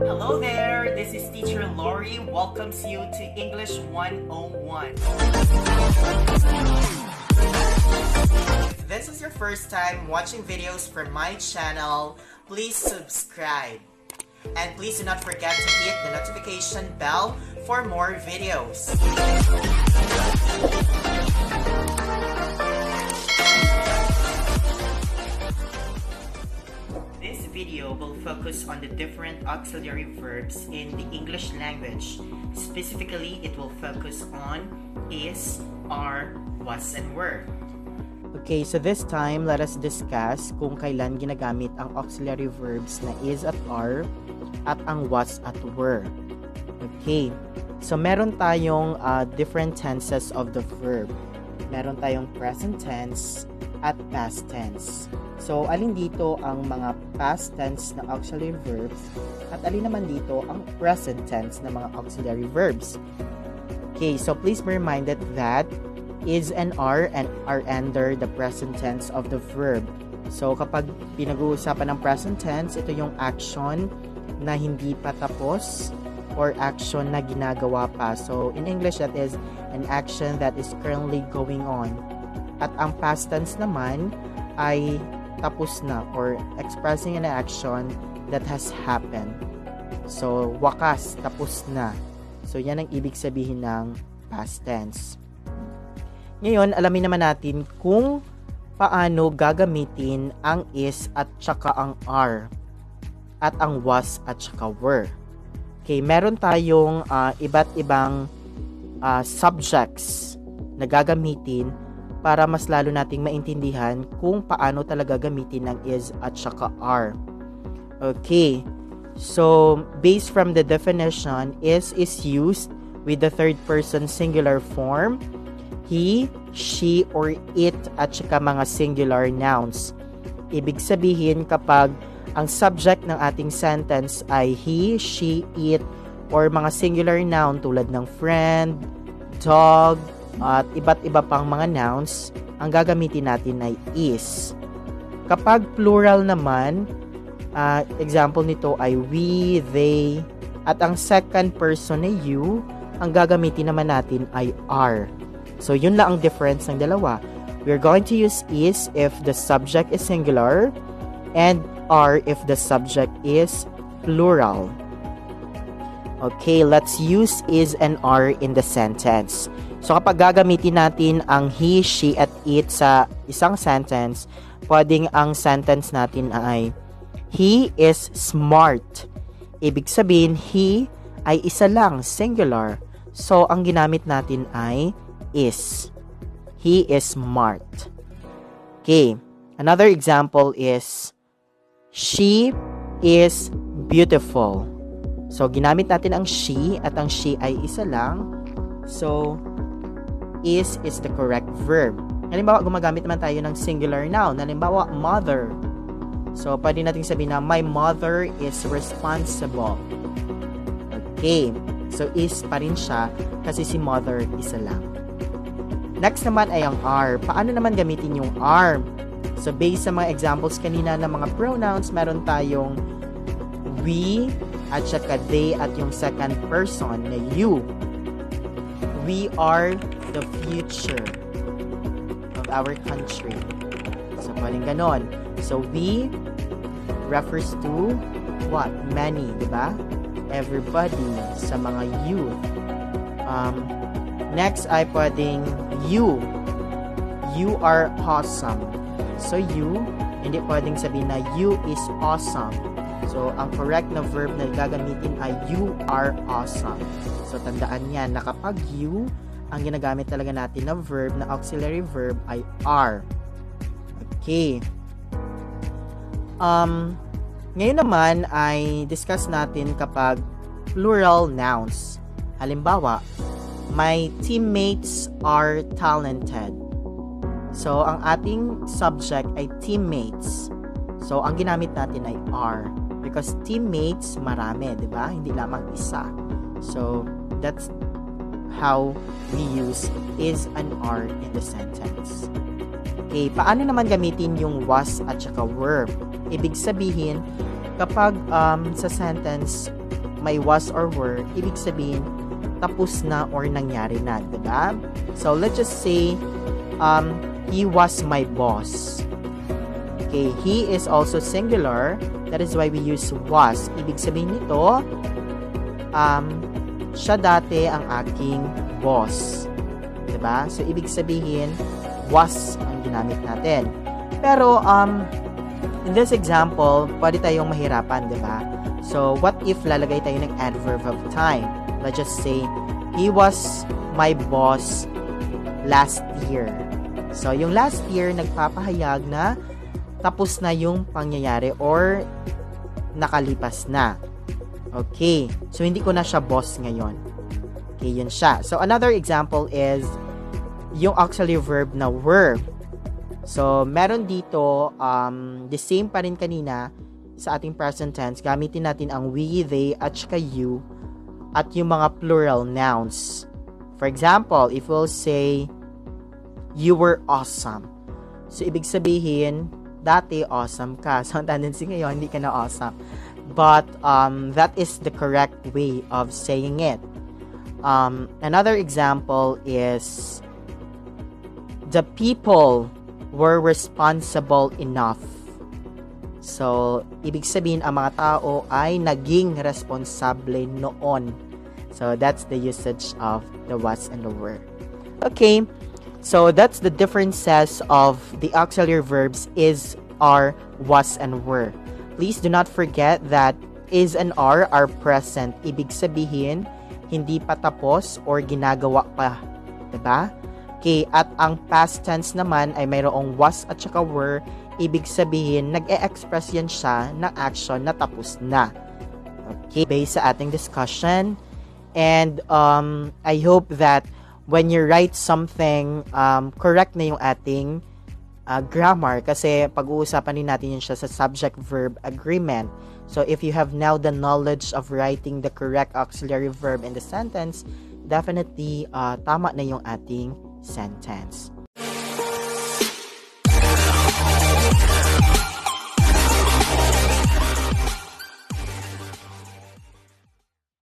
Hello there, this is Teacher Lori welcomes you to English 101. If this is your first time watching videos from my channel, please subscribe. And please do not forget to hit the notification bell for more videos. This video will focus on the different auxiliary verbs in the English language. Specifically, it will focus on is, are, was, and were. Okay, so this time, let us discuss kung kailan ginagamit ang auxiliary verbs na is at are at ang was at were. Okay, so meron tayong different tenses of the verb. Meron tayong present tense at past tense. So, alin dito ang mga past tense na auxiliary verbs at alin naman dito ang present tense na mga auxiliary verbs. Okay, so please be reminded that is and are under the present tense of the verb. So, kapag pinag-uusapan ng present tense, ito yung action na hindi pa tapos or action na ginagawa pa. So, in English, that is an action that is currently going on. At ang past tense naman ay tapos na or expressing an action that has happened. So, wakas, tapos na. So, yan ang ibig sabihin ng past tense. Ngayon, alamin naman natin kung paano gagamitin ang is at saka ang are at ang was at saka were. Okay, meron tayong iba't ibang subjects na gagamitin para mas lalo nating maintindihan kung paano talaga gamitin ng is at saka are. Okay, so based from the definition, is used with the third person singular form, he, she, or it at saka mga singular nouns. Ibig sabihin kapag ang subject ng ating sentence ay he, she, it, or mga singular noun tulad ng friend, dog, at iba't iba pang mga nouns, ang gagamitin natin ay is. Kapag plural naman, example nito ay we, they, at ang second person na you, ang gagamitin naman natin ay are. So, yun lang ang difference ng dalawa. We're going to use is if the subject is singular and are if the subject is plural. Okay, let's use is and are in the sentence. So, kapag gagamitin natin ang he, she, at it sa isang sentence, pwedeng ang sentence natin ay he is smart. Ibig sabihin, he ay isa lang, singular. So, ang ginamit natin ay is. He is smart. Okay, another example is she is beautiful. So, ginamit natin ang she at ang she ay isa lang. So, is the correct verb. Halimbawa, gumagamit naman tayo ng singular noun. Halimbawa, mother. So, pwede natin sabihin na, my mother is responsible. Okay. So, is pa rin siya kasi si mother isa lang. Next naman ay ang are. Paano naman gamitin yung are? So, based sa mga examples kanina ng mga pronouns, meron tayong we at saka they at yung second person na you. We are the future of our country. So, pwedeng ganon. So, we refers to what? Many, di ba? Everybody, sa mga youth. Next ay pwedeng you. You are awesome. So, you, hindi pwedeng sabihin na you is awesome. So, ang correct na verb na gagamitin ay you are awesome. So, tandaan yan na kapag you, ang ginagamit talaga natin na verb, na auxiliary verb ay are. Okay. Ngayon naman ay discuss natin kapag plural nouns. Halimbawa, my teammates are talented. So, ang ating subject ay teammates. So, ang ginamit natin ay are. Because teammates, marami, di ba? Hindi lamang isa. So, that's how we use is and are in the sentence. Okay, paano naman gamitin yung was at saka were? Ibig sabihin, kapag sa sentence may was or were, ibig sabihin tapos na or nangyari na, diba? So let's just say he was my boss. Okay, he is also singular. That is why we use was. Ibig sabihin nito, siya dati ang aking boss. Diba? So, ibig sabihin, was ang ginamit natin. Pero, in this example, pwede tayong mahirapan, diba? So, what if lalagay tayo ng adverb of time? Let's just say, he was my boss last year. So, yung last year, nagpapahayag na tapos na yung pangyayari or nakalipas na. Okay. So, hindi ko na siya boss ngayon. Okay, yun siya. So, another example is yung auxiliary verb na were. So, meron dito, the same pa rin kanina sa ating present tense. Gamitin natin ang we, they, at saka you at yung mga plural nouns. For example, if we'll say, you were awesome. So, ibig sabihin, dati awesome ka. So, ang tendency ngayon, hindi ka na awesome. But, that is the correct way of saying it. Another example is, the people were responsible enough. So, ibig sabihin, ang mga tao ay naging responsable noon. So, that's the usage of the was and the were. Okay, so that's the differences of the auxiliary verbs is, are, was, and were. Please do not forget that is and are present. Ibig sabihin, hindi pa tapos or ginagawa pa. Diba? Okay, at ang past tense naman ay mayroong was at saka were. Ibig sabihin, nag-e-express yan siya ng action na tapos na. Okay, based sa ating discussion. And I hope that when you write something, correct na yung ating grammar. Kasi pag-uusapan din natin yun siya sa subject-verb agreement. So, if you have now the knowledge of writing the correct auxiliary verb in the sentence, definitely tama na yung ating sentence.